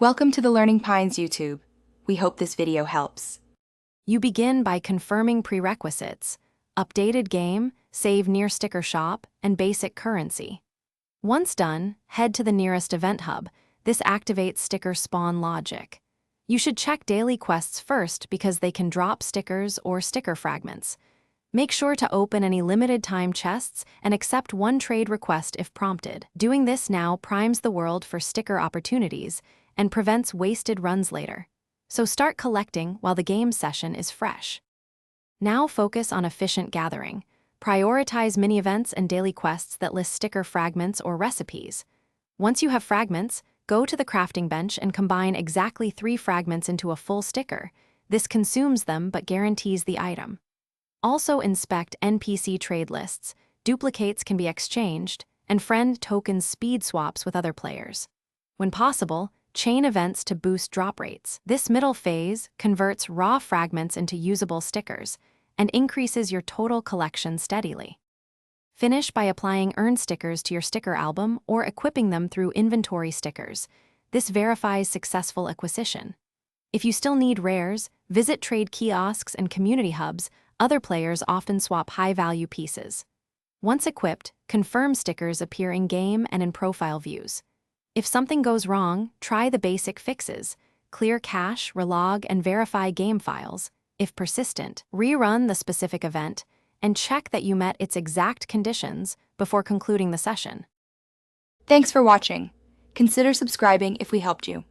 Welcome to the Learning Pines YouTube. We hope this video helps. You begin by confirming prerequisites: updated game, save near sticker shop, and basic currency. Once done, head to the nearest event hub. This activates sticker spawn logic. You should check daily quests first because they can drop stickers or sticker fragments. Make sure to open any limited time chests and accept one trade request if prompted. Doing this now primes the world for sticker opportunities and prevents wasted runs later. So start collecting while the game session is fresh. Now focus on efficient gathering. Prioritize mini-events and daily quests that list sticker fragments or recipes. Once you have fragments, go to the crafting bench and combine exactly 3 fragments into a full sticker. This consumes them but guarantees the item. Also inspect NPC trade lists. Duplicates can be exchanged, and friend tokens speed swaps with other players. When possible, chain events to boost drop rates. This middle phase converts raw fragments into usable stickers and increases your total collection steadily. Finish by applying earn stickers to your sticker album or equipping them through inventory stickers. This verifies successful acquisition. If you still need rares, visit trade kiosks and community hubs. Other players often swap high-value pieces. Once equipped, confirm stickers appear in-game and in profile views. If something goes wrong, try the basic fixes. Clear cache, relog, and verify game files. If persistent, rerun the specific event and check that you met its exact conditions before concluding the session. Thanks for watching. Consider subscribing if we helped you.